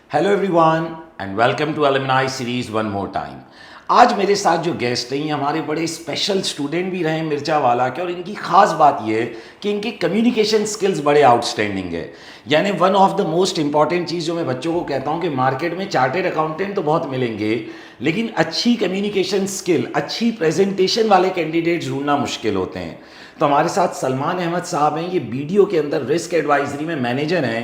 Hello everyone and welcome to alumni series one more time. आज मेरे साथ जो गेस्ट हैं ये हमारे बड़े स्पेशल स्टूडेंट भी रहे हैं मिर्जा वाला के, और इनकी खास बात ये है कि इनकी कम्युनिकेशन स्किल्स बड़े आउटस्टैंडिंग है। यानी one of the most important चीज़ जो मैं बच्चों को कहता हूँ कि मार्केट में चार्टेड अकाउंटेंट तो बहुत मिलेंगे, लेकिन अच्छी कम्युनिकेशन स्किल, अच्छी प्रेजेंटेशन वाले कैंडिडेट्स ढूंढना मुश्किल होते हैं। तो हमारे साथ सलमान अहमद साहब हैं, ये बीडीओ के अंदर रिस्क एडवाइजरी में मैनेजर हैं।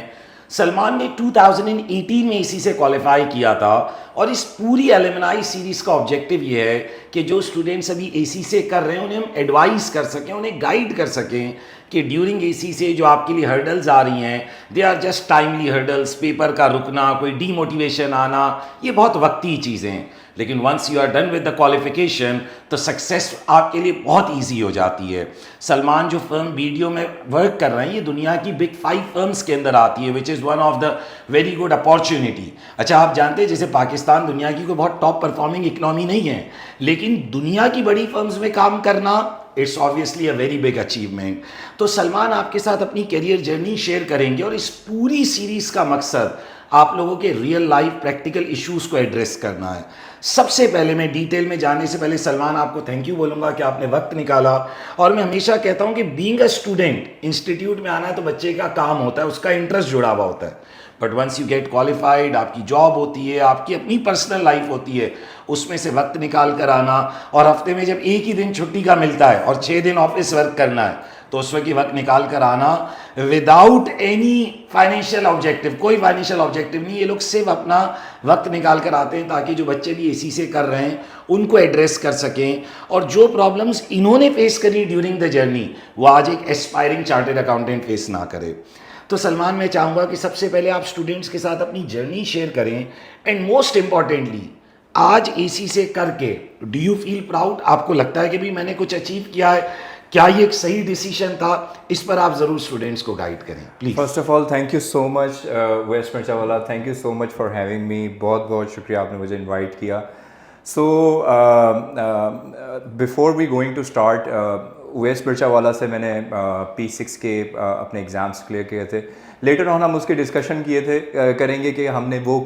सलमान ने 2018 में इसी से क्वालिफाई किया था, और इस पूरी एलुमनाई सीरीज़ का ऑब्जेक्टिव ये है कि जो स्टूडेंट्स अभी एसी से कर रहे हैं उन्हें हम एडवाइस कर सकें, उन्हें गाइड कर सकें कि ड्यूरिंग एसी से जो आपके लिए हर्डल्स आ रही हैं they are just timely hurdles. Paper का रुकना, कोई डीमोटिवेशन आना, ये बहुत वक्ती चीज़ें हैं, लेकिन once you are done with the qualification तो सक्सेस आपके लिए बहुत इजी हो जाती है। सलमान जो फर्म वीडियो में वर्क कर रहे हैं ये दुनिया की बिग 5 फर्म्स के अंदर आती है, which is one of the very good opportunity. अच्छा, आप जानते हैं जैसे पाकिस्तान दुनिया की कोई बहुत टॉप परफॉर्मिंग इकनॉमी नहीं है, लेकिन दुनिया की बड़ी फर्म्स में काम करना it's obviously a very big achievement. तो सलमान आपके साथ अपनी करियर जर्नी शेयर करेंगे, और इस पूरी सीरीज़ का मकसद आप लोगों के रियल लाइफ प्रैक्टिकल इश्यूज़ को एड्रेस करना है। सबसे पहले मैं डिटेल में जाने से पहले सलमान आपको थैंक यू बोलूँगा कि आपने वक्त निकाला। और मैं हमेशा कहता हूँ कि बीइंग अ स्टूडेंट इंस्टीट्यूट में आना है तो बच्चे का काम होता है, उसका इंटरेस्ट जुड़ा हुआ होता है, but once you get qualified आपकी जॉब होती है, आपकी अपनी पर्सनल लाइफ होती है, उसमें से वक्त निकाल कर आना, और हफ्ते में जब एक ही दिन छुट्टी का मिलता है और 6 दिन ऑफिस वर्क करना है तो उस वक्त निकाल कर आना विदाउट एनी फाइनेंशियल ऑब्जेक्टिव, कोई फाइनेंशियल ऑब्जेक्टिव नहीं, ये लोग सिर्फ अपना वक्त निकाल कर आते हैं ताकि जो बच्चे भी एसी से कर रहे हैं उनको एड्रेस कर सकें, और जो प्रॉब्लम्स इन्होंने फेस करी ड्यूरिंग द जर्नी वो आज एक एस्पायरिंग चार्टेड अकाउंटेंट फेस ना करे। तो सलमान, मैं चाहूँगा कि सबसे पहले आप स्टूडेंट्स के साथ अपनी जर्नी शेयर करें, एंड मोस्ट इम्पॉर्टेंटली आज एसी से करके डू यू फील प्राउड? आपको लगता है कि भी मैंने कुछ अचीव किया है? क्या ये एक सही डिसीजन था? इस पर आप ज़रूर स्टूडेंट्स को गाइड करें please. First of all thank you so much वेस्ट मिर्चा वाला, thank you so much for having me. बहुत बहुत शुक्रिया आपने मुझे इनवाइट किया। So before we going to start, वेस्ट मिर्चा वाला से मैंने P6 के अपने एग्ज़ाम्स क्लियर किए थे। लेटर ऑन हम उसके डिस्कशन किए थे करेंगे कि हमने वो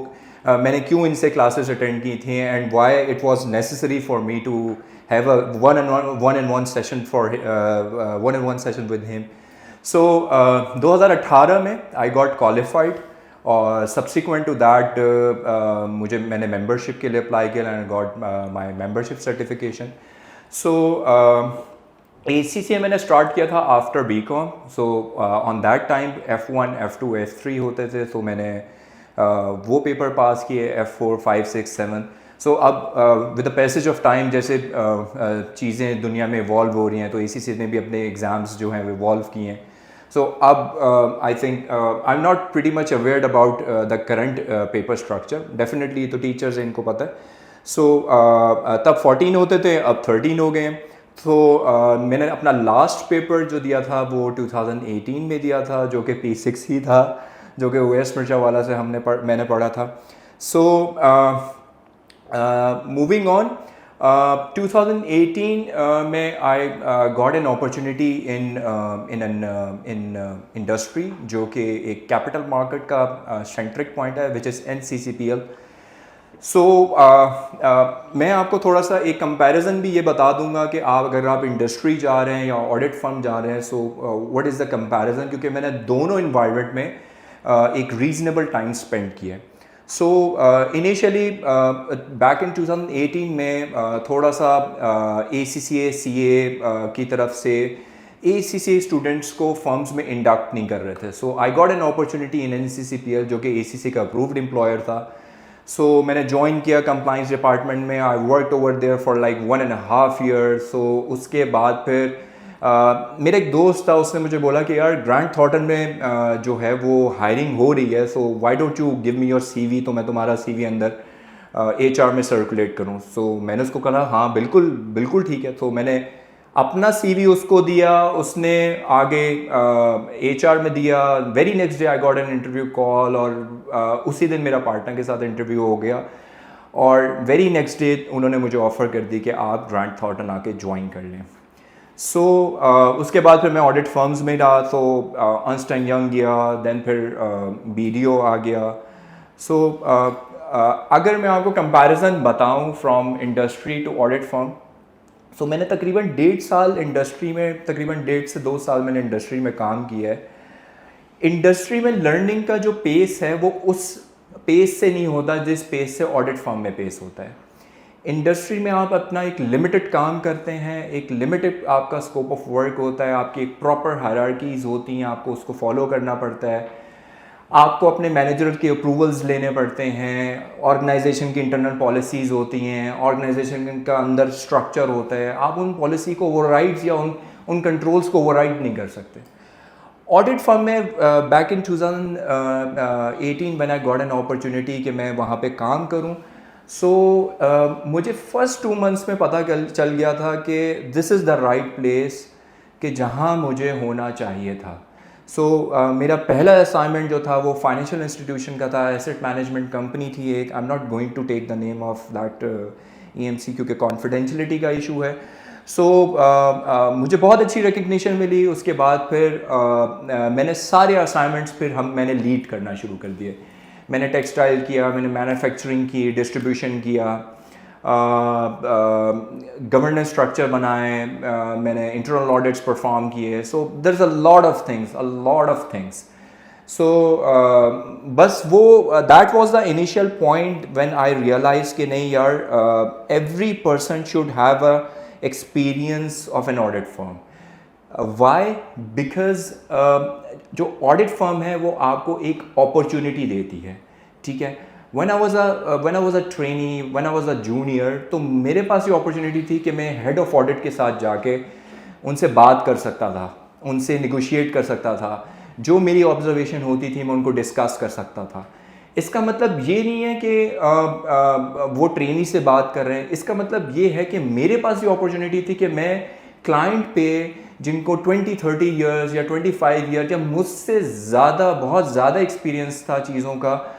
मैंने क्यों इनसे क्लासेस अटेंड की थी, and why it was necessary for me to have a one-on-one session for one-on-one session with him. So 2018 में आई गॉट क्वालिफाइड, और सब्सिक्वेंट टू दैट मैंने मेंबरशिप के लिए अप्लाई किया and got my membership certification. So ACCA मैंने start किया था after BCom। So on that time F1, F2, F3 होते थे, तो मैंने वो पेपर पास किए, F4, 5, 6, 7। सो अब with the passage of time जैसे चीज़ें दुनिया में इवॉल्व हो रही हैं, तो ACCA ने भी अपने एग्ज़ाम्स जो हैं वो इवॉल्व किए हैं। सो अब I think I am not pretty much aware about the current paper structure. Definitely तो टीचर्स हैं, इनको पता है। सो तब 14 होते थे, अब 13 हो गए हैं। तो मैंने अपना लास्ट पेपर जो दिया था वो 2018 में दिया था, जो कि P6 ही था, जो कि वेस्ट मिर्चा वाला से मैंने पढ़ा था। सो मूविंग ऑन, 2018 में आई got an opportunity in industry, जो कि एक कैपिटल मार्केट का सेंट्रिक पॉइंट है, विच इज़ NCCPL। सो मैं आपको थोड़ा सा एक कंपैरिजन भी ये बता दूंगा कि अगर आप इंडस्ट्री जा रहे हैं या ऑडिट फर्म जा रहे हैं, so what is the comparison, क्योंकि मैंने दोनों इन्वायरमेंट में एक रीजनेबल टाइम स्पेंड किया। सो इनिशियली बैक इन 2018 में थोड़ा सा ACCA CA की तरफ से ACCA स्टूडेंट्स को फर्म्स में इंडक्ट नहीं कर रहे थे। So I got an opportunity in NCCPL, जो कि ACCA का अप्रूव्ड एम्प्लॉयर था। सो मैंने ज्वाइन किया कंप्लाइंस डिपार्टमेंट में। I worked over there for like 1.5 year. So उसके बाद फिर मेरा एक दोस्त था, उसने मुझे बोला कि यार ग्रांट थॉर्टन में जो है वो हायरिंग हो रही है, so why don't you give me your CV, तो मैं तुम्हारा CV अंदर HR में सर्कुलेट करूँ। सो मैंने उसको कहा हाँ बिल्कुल बिल्कुल ठीक है। तो मैंने अपना CV उसको दिया, उसने आगे HR में दिया। Very next day I got an interview call, और उसी दिन मेरा पार्टनर के साथ इंटरव्यू हो गया, और वेरी नेक्स्ट डे उन्होंने मुझे ऑफ़र कर दी कि आप ग्रांट थॉर्टन आके ज्वाइन कर लें। सो उसके बाद फिर मैं ऑडिट फर्म्स में रहा, तो अर्न्स्ट एंड यंग गया, देन फिर BDO आ गया। सो अगर मैं आपको कंपैरिजन बताऊं from industry to audit firm, so मैंने तकरीबन 1.5 साल इंडस्ट्री में, तकरीबन 1.5 से 2 साल मैंने इंडस्ट्री में काम किया है। इंडस्ट्री में लर्निंग का जो पेस है वो उस पेस से नहीं होता जिस पेस से ऑडिट फर्म में पेस होता है। इंडस्ट्री में आप अपना एक लिमिटेड काम करते हैं, एक लिमिटेड आपका स्कोप ऑफ वर्क होता है, आपकी एक प्रॉपर हायरार्कीज होती हैं, आपको उसको फॉलो करना पड़ता है, आपको अपने मैनेजर के अप्रूवल्स लेने पड़ते हैं, ऑर्गेनाइजेशन की इंटरनल पॉलिसीज़ होती हैं, ऑर्गेनाइजेशन का अंदर स्ट्रक्चर होता है, आप उन पॉलिसी को ओवरराइड्स या उन कंट्रोल्स को ओवरराइड नहीं कर सकते। ऑडिट फर्म में back in 2018 when I got an opportunity कि मैं वहाँ पे काम करूँ, सो मुझे फर्स्ट 2 मंथ्स में पता चल गया था कि this is the right place, कि जहाँ मुझे होना चाहिए था। सो मेरा पहला असाइनमेंट जो था वो फाइनेंशियल इंस्टीट्यूशन का था, एसेट मैनेजमेंट कंपनी थी एक। I am not going to take the name of that EMC क्योंकि कॉन्फिडेंशियलिटी का इशू है। सो मुझे बहुत अच्छी रिकग्निशन मिली। उसके बाद फिर मैंने सारे असाइनमेंट्स मैंने लीड करना शुरू कर दिए। मैंने टेक्सटाइल किया, मैंने मैन्युफैक्चरिंग की, डिस्ट्रीब्यूशन किया, गवर्नेंस स्ट्रक्चर बनाए, मैंने इंटरनल ऑडिट्स परफॉर्म किए। So there is a lot of things. So बस वो that was the initial point when I realise कि नहीं यार, every person should have a experience of an audit firm. Why? Because जो audit firm है वो आपको एक अपॉर्चुनिटी देती है, ठीक है। when I was a trainee, when I was a junior, तो मेरे पास ये अपॉर्चुनिटी थी कि मैं हेड ऑफ ऑडिट के साथ जाके उनसे बात कर सकता था, उनसे निगोशिएट कर सकता था, जो मेरी ऑब्जर्वेशन होती थी मैं उनको डिस्कस कर सकता था। इसका मतलब ये नहीं है कि वो ट्रेनी से बात कर रहे हैं, इसका मतलब ये है कि मेरे पास ये अपॉर्चुनिटी थी कि मैं क्लाइंट पे जिनको 20-30 ईयर्स या 25 ईयर या मुझसे ज़्यादा, बहुत ज़्यादा एक्सपीरियंस था चीज़ों का,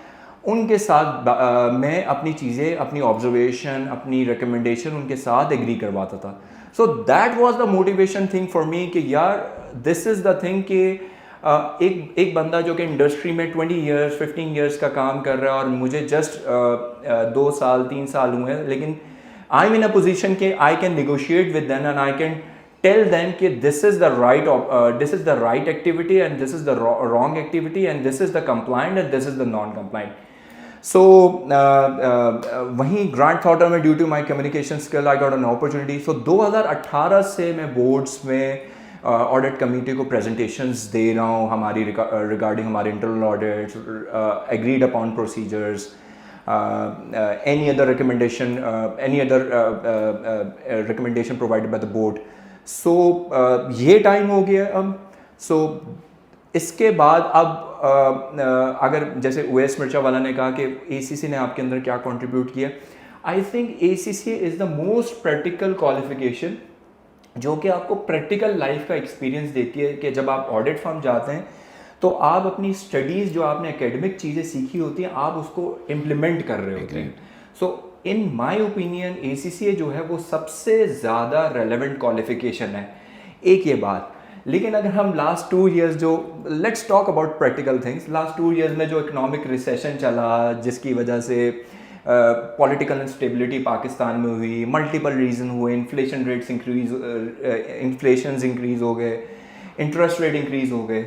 उनके साथ मैं अपनी चीज़ें, अपनी ऑब्जर्वेशन, अपनी रिकमेंडेशन उनके साथ एग्री करवाता था। So that was the motivation thing for me कि यार दिस इज़ द थिंग कि एक बंदा जो कि इंडस्ट्री में 20 ईयर्स 15 ईयर्स का काम कर रहा है और मुझे जस्ट 2 साल 3 साल हुए हैं, लेकिन I am in a position कि I can negotiate with them and I can tell them कि this is the right activity and this is the wrong activity and this is the compliant and this is the non-compliant. So वहीं Grant थॉटर में due to my communication skill I got an opportunity. So 2018 से मैं boards में audit committee को presentations दे रहा हूँ हमारी रिगार्डिंग हमारे internal audits, agreed upon procedures, any other recommendation provided by the board. So ये टाइम हो गया अब। सो इसके बाद अब अगर जैसे उवैस मिर्चा वाला ने कहा कि ACC ने आपके अंदर क्या कंट्रीब्यूट किया, I think ACC is the most practical qualification जो कि आपको प्रैक्टिकल लाइफ का एक्सपीरियंस देती है कि जब आप ऑडिट फर्म जाते हैं तो आप अपनी स्टडीज़, जो आपने एकेडमिक चीज़ें सीखी होती हैं, आप उसको इम्प्लीमेंट कर रहे होते हैं। सो इन माई ओपिनियन ACCA जो है वो सबसे ज़्यादा रेलेवेंट क्वालिफिकेशन है। एक ये बात, लेकिन अगर हम लास्ट 2 ईयर्स जो, let's talk about practical things, last 2 years में जो इकोनॉमिक रिसेशन चला जिसकी वजह से पॉलिटिकल इंस्टेबिलिटी पाकिस्तान में हुई, मल्टीपल रीज़न हुए, इन्फ्लेशन रेट्स इंक्रीज़ हो गए, इंटरेस्ट रेट इंक्रीज़ हो गए।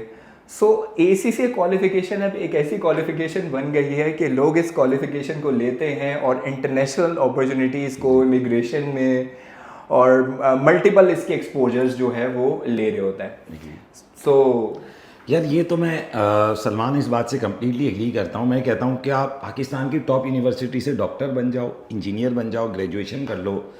सो ACCA क्वालिफिकेशन अब एक ऐसी क्वालिफिकेशन बन गई है कि लोग इस क्वालिफिकेशन को लेते हैं और इंटरनेशनल अपॉर्चुनिटीज़ को इमिग्रेशन में और मल्टीपल इसके एक्सपोजर्स जो है वो ले रहे होता है। सो यार ये तो मैं सलमान इस बात से कम्प्लीटली एग्री करता हूँ। मैं कहता हूँ कि आप पाकिस्तान की टॉप यूनिवर्सिटी से डॉक्टर बन जाओ, इंजीनियर बन जाओ, ग्रेजुएशन कर लो,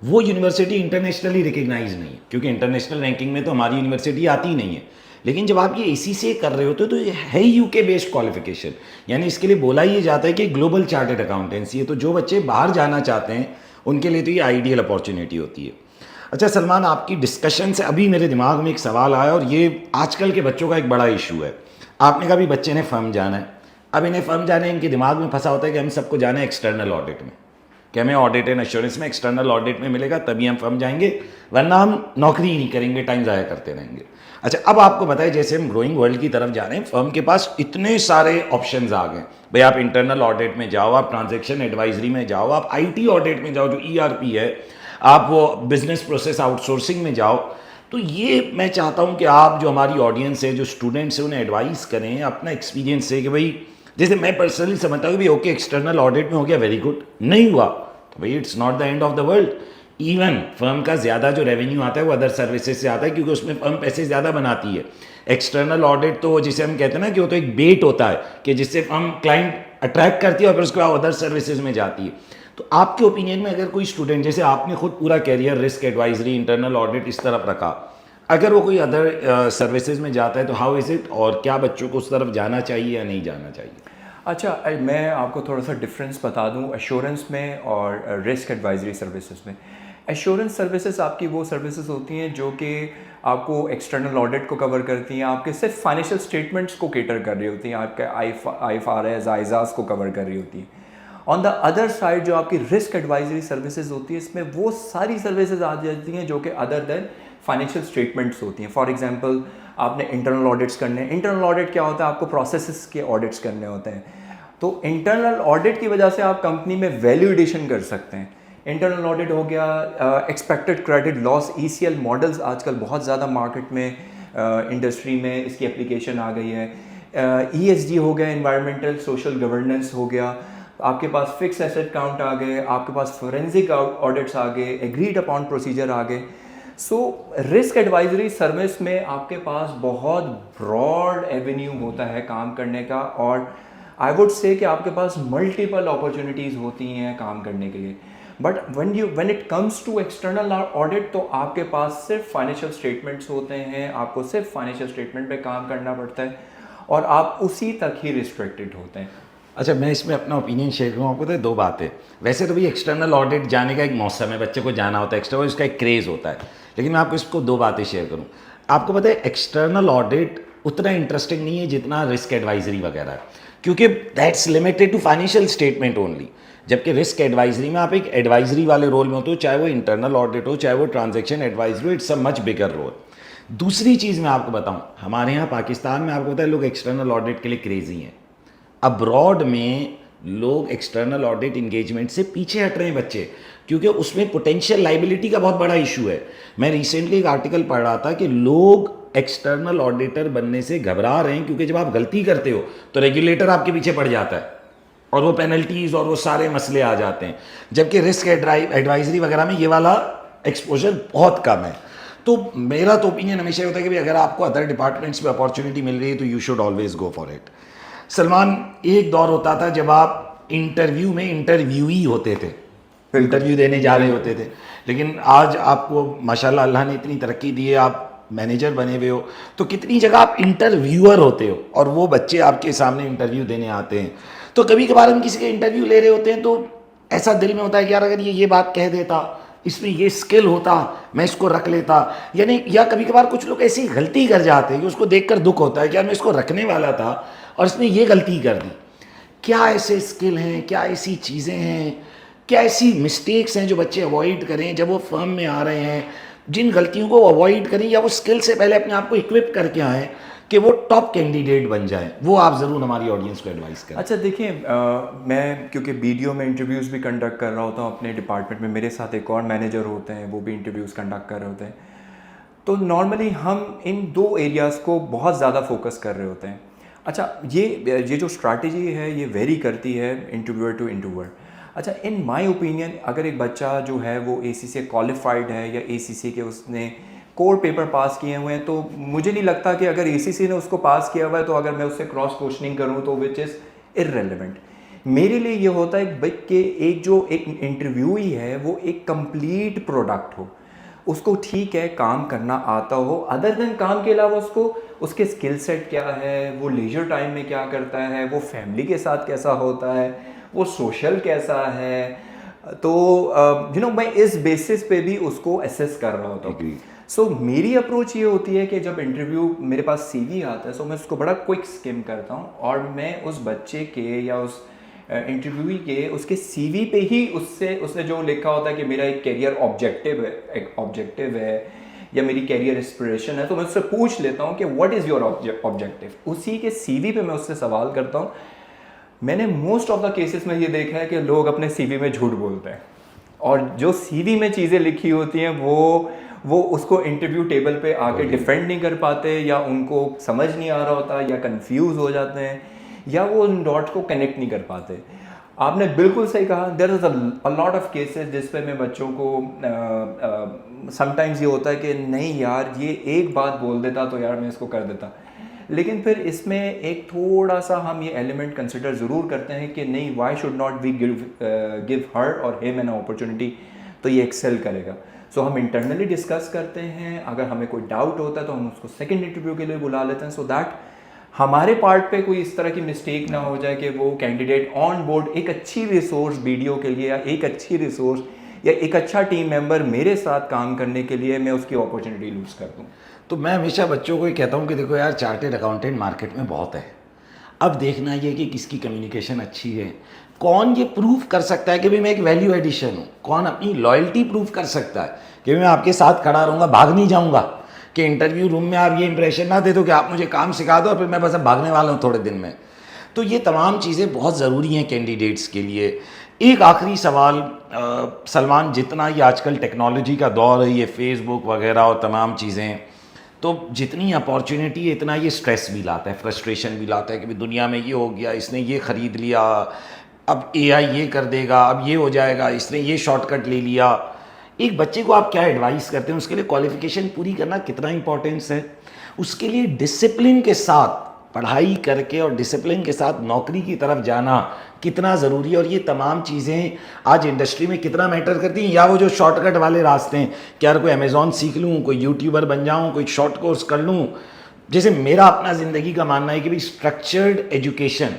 वो यूनिवर्सिटी इंटरनेशनली रिकग्नाइज नहीं है, क्योंकि इंटरनेशनल रैंकिंग में तो हमारी यूनिवर्सिटी आती ही नहीं है। लेकिन जब आप ये ACCA कर रहे होते हो तो ये है UK बेस्ड क्वालिफिकेशन, यानी इसके लिए बोला ही जाता है कि ग्लोबल चार्टर्ड अकाउंटेंसी है। तो जो बच्चे बाहर जाना चाहते हैं उनके लिए तो ये आइडियल अपॉर्चुनिटी होती है। अच्छा सलमान, आपकी डिस्कशन से अभी मेरे दिमाग में एक सवाल आया और ये आजकल के बच्चों का एक बड़ा इशू है। आपने कहा भी बच्चे ने फर्म जाना है, अब इन्हें फर्म जाना है, इनके दिमाग में फंसा होता है कि हम सबको जाना है एक्सटर्नल ऑडिट में। कि हमें ऑडिट एंड एश्योरेंस में एक्सटर्नल ऑडिट में मिलेगा तभी हम फर्म जाएंगे, वरना हम नौकरी ही नहीं करेंगे, टाइम ज़ाया करते रहेंगे। अच्छा, अब आपको बताएं, जैसे हम ग्रोइंग वर्ल्ड की तरफ जा रहे हैं, फर्म के पास इतने सारे ऑप्शंस आ गए भाई। आप इंटरनल ऑडिट में जाओ, आप ट्रांजैक्शन एडवाइजरी में जाओ, आप आईटी ऑडिट में जाओ जो ईआरपी है, आप वो बिजनेस प्रोसेस आउटसोर्सिंग में जाओ। तो ये मैं चाहता हूँ कि आप जो हमारी ऑडियंस है, जो स्टूडेंट्स हैं, उन्हें एडवाइस करें अपना एक्सपीरियंस से कि भाई जैसे मैं पर्सनली समझता हूँ कि भाई ओके एक्सटर्नल ऑडिट में हो गया, वेरी गुड, नहीं हुआ तो भाई it's not the end of the world. Even firm का ज़्यादा जो रेवेन्यू आता है वो अदर सर्विसेज से आता है, क्योंकि उसमें फर्म पैसे ज़्यादा बनाती है। एक्सटर्नल ऑडिट तो जिसे हम कहते हैं ना कि वो तो एक बेट होता है कि जिससे फर्म क्लाइंट अट्रैक्ट करती है और फिर उसके बाद अदर सर्विसेज में जाती है। तो आपके ओपिनियन में अगर कोई स्टूडेंट, जैसे आपने खुद पूरा career risk advisory, internal audit इस तरफ रखा, अगर वो कोई अदर सर्विसेज में जाता है तो हाउ इज़ इट, और क्या बच्चों को उस तरफ जाना चाहिए या नहीं जाना चाहिए? अच्छा, मैं आपको थोड़ा सा डिफरेंस बता दूं एश्योरेंस में और रिस्क एडवाइजरी सर्विसेज में। एश्योरेंस सर्विसेज आपकी वो सर्विसेज होती हैं जो कि आपको एक्सटर्नल ऑडिट को कवर करती हैं, आपके सिर्फ फाइनेंशियल स्टेटमेंट्स को केटर कर रही होती हैं, आपके IFRS आइजाज को कवर कर रही होती हैं। ऑन द अदर साइड जो आपकी रिस्क एडवाइजरी सर्विसेज होती है, इसमें वो सारी सर्विसेज आ जाती हैं जो कि अदर देन फाइनेंशियल स्टेटमेंट्स होती हैं। फॉर एग्जांपल, आपने इंटरनल ऑडिट्स करने हैं। इंटरनल ऑडिट क्या होता है? आपको प्रोसेसेस के ऑडिट्स करने होते हैं। तो इंटरनल ऑडिट की वजह से आप कंपनी में वैल्यू एडिशन कर सकते हैं। इंटरनल ऑडिट हो गया, expected credit loss ECL models आजकल बहुत ज़्यादा मार्केट में, इंडस्ट्री में इसकी एप्लीकेशन आ गई है। ESG हो गया, एनवायरमेंटल सोशल गवर्नेंस हो गया, आपके पास फिक्स एसेट काउंट आ गए, आपके पास फोरेंसिक ऑडिट्स आ गए, एग्रीड अपॉन प्रोसीजर आ गए। सो रिस्क एडवाइजरी सर्विस में आपके पास बहुत ब्रॉड एवेन्यू होता है काम करने का, और आई वुड से कि आपके पास मल्टीपल अपॉर्चुनिटीज़ होती हैं काम करने के लिए। But when it comes to external audit, तो आपके पास सिर्फ फाइनेंशियल स्टेटमेंट्स होते हैं, आपको सिर्फ फाइनेंशियल स्टेटमेंट पे काम करना पड़ता है और आप उसी तक ही रिस्ट्रिक्टेड होते हैं। अच्छा, मैं इसमें अपना ओपिनियन शेयर करूँ आपको, तो दो बातें। वैसे तो भाई एक्सटर्नल ऑडिट जाने का एक मौसम है, बच्चे को जाना होता है एक्स्ट्रा, उसका एक क्रेज़ होता है। लेकिन मैं आपको इसको दो बातें शेयर करूँ। आपको पता है एक्सटर्नल ऑडिट उतना इंटरेस्टिंग नहीं है जितना रिस्क एडवाइजरी वगैरह है, क्योंकि that's limited to financial statement only. जबकि रिस्क एडवाइजरी में आप एक एडवाइजरी वाले रोल में होते हो, चाहे वो इंटरनल ऑडिट हो, चाहे वो ट्रांजैक्शन एडवाइजरी हो, it's a much bigger role. दूसरी चीज़ मैं आपको बताऊँ, हमारे यहाँ पाकिस्तान में आपको पता है लोग एक्सटर्नल ऑडिट के लिए क्रेजी हैं। अब्रॉड में लोग एक्सटर्नल ऑडिट इंगेजमेंट से पीछे हट रहे हैं बच्चे, क्योंकि उसमें पोटेंशियल लाइबिलिटी का बहुत बड़ा इशू है। मैं रिसेंटली एक आर्टिकल पढ़ रहा था कि लोग एक्सटर्नल ऑडिटर बनने से घबरा रहे हैं, क्योंकि जब आप गलती करते हो तो रेगुलेटर आपके पीछे पड़ जाता है और वो पेनल्टीज और वो सारे मसले आ जाते हैं। जबकि रिस्क एडवाइजरी वगैरह में ये वाला एक्सपोजर बहुत कम है। तो मेरा तो ओपिनियन हमेशा होता है कि भाई अगर आपको अदर डिपार्टमेंट्स में अपॉर्चुनिटी मिल रही है तो you should always go for it. Salman, एक दौर होता था जब आप इंटरव्यू में इंटरव्यूई होते थे, इंटरव्यू देने जा रहे होते थे, लेकिन आज आपको माशाल्लाह अल्लाह ने इतनी तरक्की दी है, आप मैनेजर बने हुए हो, तो कितनी जगह आप इंटरव्यूअर होते हो और वो बच्चे आपके सामने इंटरव्यू देने आते हैं। तो कभी कभार हम किसी के इंटरव्यू ले रहे होते हैं तो ऐसा दिल में होता है कि यार अगर ये बात कह देता, इसमें ये स्किल होता, मैं इसको रख लेता, यानी या कभी कभार कुछ लोग ऐसी गलती कर जाते हैं कि उसको देखकर दुख होता है कि यार मैं इसको रखने वाला था और इसने ये गलती कर दी। क्या ऐसे स्किल हैं, क्या ऐसी चीज़ें हैं, क्या ऐसी मिस्टेक्स हैं जो बच्चे अवॉइड करें जब वो फर्म में आ रहे हैं, जिन गलतियों को अवॉइड करें या वो स्किल से पहले अपने आप को इक्विप करके आएँ कि वो टॉप कैंडिडेट बन जाए, वो आप ज़रूर हमारी ऑडियंस को एडवाइस करें। अच्छा देखिए, मैं क्योंकि BDO में इंटरव्यूज़ भी कंडक्ट कर रहा होता हूँ अपने डिपार्टमेंट में, मेरे साथ एक और मैनेजर होते हैं, वो भी इंटरव्यूज़ कंडक्ट कर रहे होते हैं। तो नॉर्मली हम इन दो एरियाज़ को बहुत ज़्यादा फोकस कर रहे होते हैं। अच्छा, ये जो स्ट्रैटेजी है ये वेरी करती है इंटरव्यूअर टू इंटरव्यूअर। अच्छा, इन माय ओपिनियन अगर एक बच्चा जो है वो ACCA क्वालिफाइड है या ACCA के उसने कोर पेपर पास किए हुए हैं, तो मुझे नहीं लगता कि अगर ACCA ने उसको पास किया हुआ है तो अगर मैं उससे क्रॉस क्वेश्चनिंग करूँ तो विच इज़ इररेलेवेंट। मेरे लिए ये होता है कि एक इंटरव्यूई है वो एक कंप्लीट प्रोडक्ट हो, उसको ठीक है काम करना आता हो, अदर देन काम के अलावा उसके स्किल सेट क्या है, वो लीजर टाइम में क्या करता है, वो फैमिली के साथ कैसा होता है, वो सोशल कैसा है। तो मैं इस बेसिस पे भी उसको असेस कर रहा होता हूँ। सो मेरी अप्रोच ये होती है कि जब इंटरव्यू मेरे पास CV आता है, सो मैं उसको बड़ा क्विक स्किम करता हूँ और मैं उस बच्चे के या उस इंटरव्यू के उसके सीवी पे ही उसने जो लिखा होता है कि मेरा एक करियर ऑब्जेक्टिव है या मेरी कैरियर एस्पिरेशन है, तो मैं उससे पूछ लेता हूँ कि व्हाट इज़ योर ऑब्जेक्टिव। उसी के सीवी पे मैं उससे सवाल करता हूँ। मैंने मोस्ट ऑफ द केसेस में ये देखा है कि लोग अपने सीवी में झूठ बोलते हैं, और जो सीवी में चीज़ें लिखी होती हैं वो उसको इंटरव्यू टेबल पे आके डिफेंड नहीं कर पाते, या उनको समझ नहीं आ रहा होता, या कंफ्यूज हो जाते हैं, या वो उन डॉट को कनेक्ट नहीं कर पाते। आपने बिल्कुल सही कहा, there is a lot of cases जिस पे मैं बच्चों को समटाइम्स ये होता है कि नहीं यार ये एक बात बोल देता तो यार मैं इसको कर देता, लेकिन फिर इसमें एक थोड़ा सा हम ये एलिमेंट कंसिडर ज़रूर करते हैं कि नहीं, why should not we give her और हिम एन अपॉर्चुनिटी, तो ये एक्सेल करेगा। सो हम इंटरनली डिस्कस करते हैं, अगर हमें कोई डाउट होता है तो हम उसको सेकंड इंटरव्यू के लिए बुला लेते हैं, सो दैट हमारे पार्ट पे कोई इस तरह की मिस्टेक ना हो जाए कि वो कैंडिडेट ऑन बोर्ड एक अच्छी रिसोर्स वीडियो के लिए, या एक अच्छी रिसोर्स या एक अच्छा टीम मेंबर मेरे साथ काम करने के लिए मैं उसकी अपॉर्चुनिटी लूज़ कर दूँ। तो मैं हमेशा बच्चों को ये कहता हूँ कि देखो यार, चार्टेड अकाउंटेंट मार्केट में बहुत है। अब देखना ये कि किसकी कम्युनिकेशन अच्छी है, कौन ये प्रूफ कर सकता है कि भाई मैं एक वैल्यू एडिशन हूँ, कौन अपनी लॉयल्टी प्रूफ कर सकता है कि मैं आपके साथ खड़ा रहूँगा, भाग नहीं जाऊँगा, कि इंटरव्यू रूम में आप ये इंप्रेशन ना दे दो कि आप मुझे काम सिखा दो और फिर मैं बस अब भागने वाला हूँ थोड़े दिन में। तो ये तमाम चीज़ें बहुत ज़रूरी हैं कैंडिडेट्स के लिए। एक आखिरी सवाल सलमान, जितना ये आजकल टेक्नोलॉजी का दौर है, ये फेसबुक वगैरह और तमाम चीज़ें, तो जितनी अपॉर्चुनिटी है इतना ये स्ट्रेस भी लाता है, फ्रस्ट्रेशन भी लाता है कि भाई दुनिया में ये हो गया, इसने ये ख़रीद लिया, अब एआई ये कर देगा, अब ये हो जाएगा, इसने ये शॉर्टकट ले लिया। एक बच्चे को आप क्या एडवाइस करते हैं? उसके लिए क्वालिफिकेशन पूरी करना कितना इंपॉर्टेंस है, उसके लिए डिसिप्लिन के साथ पढ़ाई करके और डिसिप्लिन के साथ नौकरी की तरफ जाना कितना ज़रूरी है, और ये तमाम चीज़ें आज इंडस्ट्री में कितना मैटर करती हैं? या वो जो शॉर्टकट वाले रास्ते हैं कि यार कोई अमेज़ॉन सीख लूँ, कोई यूट्यूबर बन जाऊँ, कोई शॉर्ट कोर्स कर लूँ। जैसे मेरा अपना ज़िंदगी का मानना है कि भाई structured education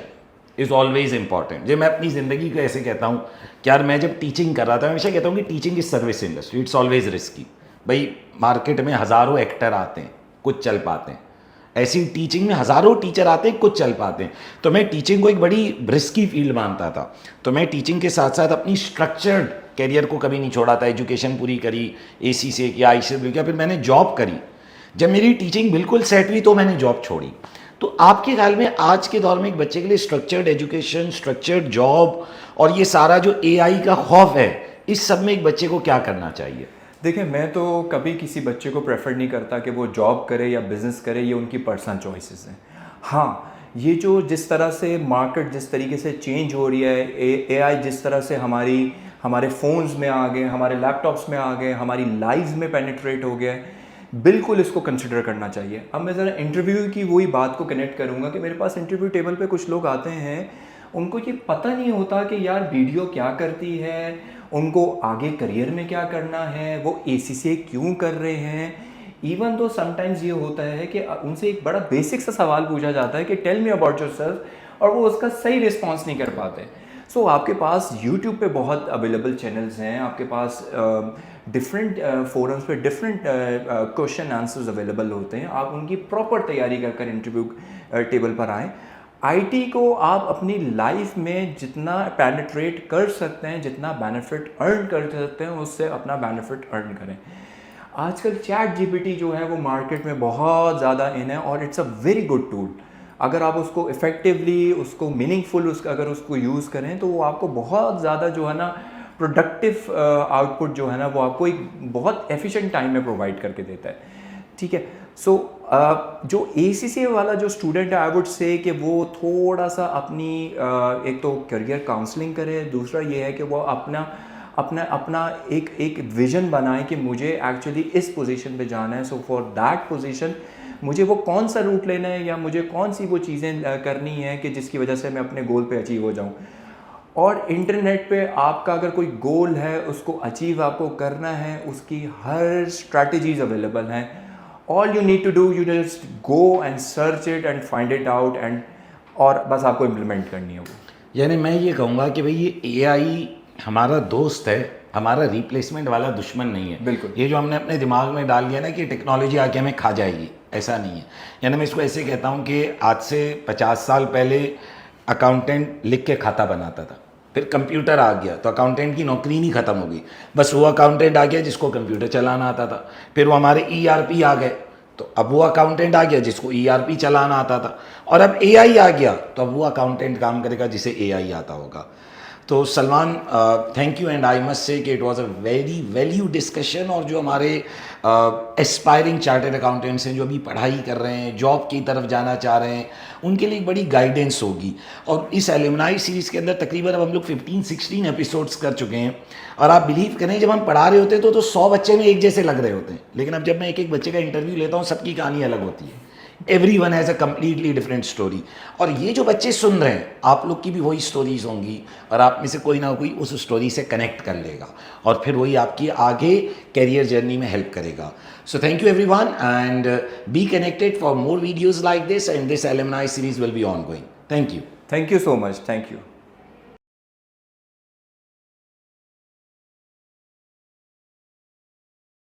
is always important. जो मैं अपनी ज़िंदगी को ऐसे कहता हूँ कि यार मैं जब टीचिंग कर रहा था, मैं हमेशा कहता हूँ कि teaching is service industry, it's always risky. भाई मार्केट में हज़ारों एक्टर आते हैं, कुछ चल पाते हैं, ऐसी टीचिंग में हज़ारों टीचर आते हैं, कुछ चल पाते हैं। तो मैं टीचिंग को एक बड़ी रिस्की फील्ड मानता था, तो मैं टीचिंग के साथ साथ अपनी स्ट्रक्चर्ड कैरियर को कभी नहीं छोड़ा था। एजुकेशन पूरी करी, एसी से किया, आई से किया, फिर मैंने जॉब करी। जब मेरी टीचिंग बिल्कुल सेट हुई तो मैंने जॉब छोड़ी। तो आपके ख्याल में आज के दौर में एक बच्चे के लिए स्ट्रक्चर्ड एजुकेशन, स्ट्रक्चर्ड जॉब और ये सारा जो एआई का खौफ है, इस सब में एक बच्चे को क्या करना चाहिए? देखिए, मैं तो कभी किसी बच्चे को प्रेफर नहीं करता कि वो जॉब करे या बिज़नेस करे, ये उनकी पर्सनल चॉइसेस हैं। हाँ, ये जो जिस तरह से मार्केट जिस तरीके से चेंज हो रही है, एआई जिस तरह से हमारे फ़ोन्स में आ गए, हमारे लैपटॉप्स में आ गए, हमारी लाइफ में पेनिट्रेट हो गया है, बिल्कुल इसको कंसिडर करना चाहिए। अब मैं ज़रा इंटरव्यू की वही बात को कनेक्ट करूँगा कि मेरे पास इंटरव्यू टेबल पे कुछ लोग आते हैं, उनको ये पता नहीं होता कि यार वीडियो क्या करती है, उनको आगे करियर में क्या करना है, वो एसीसीए क्यों कर रहे हैं। इवन तो समटाइम्स ये होता है कि उनसे एक बड़ा बेसिक सा सवाल पूछा जाता है कि टेल मी अबाउट योरसेल्फ, और वो उसका सही रिस्पॉन्स नहीं कर पाते। सो आपके पास यूट्यूब पे बहुत अवेलेबल चैनल्स हैं, आपके पास डिफरेंट फोरम्स पे डिफरेंट क्वेश्चन आंसर्स अवेलेबल होते हैं। आप उनकी प्रॉपर तैयारी कर इंटरव्यू टेबल पर आएँ। आईटी को आप अपनी लाइफ में जितना पेनिट्रेट कर सकते हैं, जितना बेनिफिट अर्न कर सकते हैं, उससे अपना बेनिफिट अर्न करें। आजकल चैट जीपीटी जो है वो मार्केट में बहुत ज़्यादा इन है, और it's a very good tool. अगर आप उसको इफ़ेक्टिवली, उसको मीनिंगफुल अगर उसको यूज़ करें, तो वो आपको बहुत ज़्यादा जो है ना प्रोडक्टिव आउटपुट जो है ना वो आपको एक बहुत एफिशिएंट टाइम में प्रोवाइड करके देता है। ठीक है। सो जो ACCA वाला जो स्टूडेंट है, आई वुड से कि वो थोड़ा सा अपनी एक तो करियर काउंसलिंग करे, दूसरा ये है कि वो अपना एक विजन बनाए कि मुझे एक्चुअली इस पोजीशन पे जाना है। सो फॉर दैट पोजीशन मुझे वो कौन सा रूट लेना है, या मुझे कौन सी वो चीज़ें करनी है कि जिसकी वजह से मैं अपने गोल पे अचीव हो जाऊँ। और इंटरनेट पे आपका अगर कोई गोल है, उसको अचीव आपको करना है, उसकी हर स्ट्रैटेजीज अवेलेबल हैं। All you need to do, you just go and search it and find it out, and और बस आपको इम्प्लीमेंट करनी है वो। यानी मैं ये कहूँगा कि भाई ये एआई हमारा दोस्त है, हमारा रिप्लेसमेंट वाला दुश्मन नहीं है। बिल्कुल। ये जो हमने अपने दिमाग में डाल दिया ना कि टेक्नोलॉजी आके हमें खा जाएगी, ऐसा नहीं है। यानी मैं इसको ऐसे कहता हूँ कि आज से 50 साल पहले अकाउंटेंट लिख के खाता बनाता था, फिर कंप्यूटर आ गया तो अकाउंटेंट की नौकरी नहीं खत्म हो गई, बस वो अकाउंटेंट आ गया जिसको कंप्यूटर चलाना आता था। फिर वो हमारे ERP आ गए तो अब वो अकाउंटेंट आ गया जिसको ERP चलाना आता था, और अब AI आ गया तो अब वो अकाउंटेंट काम करेगा जिसे AI आता होगा। तो Salman, thank you, and I must say कि it was a very value discussion. और जो हमारे एस्पायरिंग चार्टर्ड अकाउंटेंट्स हैं जो अभी पढ़ाई कर रहे हैं, जॉब की तरफ जाना चाह रहे हैं, उनके लिए एक बड़ी गाइडेंस होगी। और इस एलुमनाई सीरीज़ के अंदर तकरीबन अब हम लोग 15-16 एपिसोड्स कर चुके हैं। और आप बिलीव करें, जब हम पढ़ा रहे होते हैं तो 100 बच्चे में एक जैसे लग रहे होते हैं, लेकिन अब जब मैं एक एक बच्चे का इंटरव्यू लेता हूँ सबकी कहानी अलग होती है। Everyone has a completely different story. और ये जो बच्चे सुन रहे हैं, आप लोग की भी वही स्टोरीज होंगी, और आप में से कोई ना कोई उस स्टोरी से कनेक्ट कर लेगा, और फिर वही आपकी आगे कैरियर जर्नी में हेल्प करेगा। So thank you everyone, and be connected for more videos like this, and this alumni series will be on going. Thank you. Thank you so much. Thank you.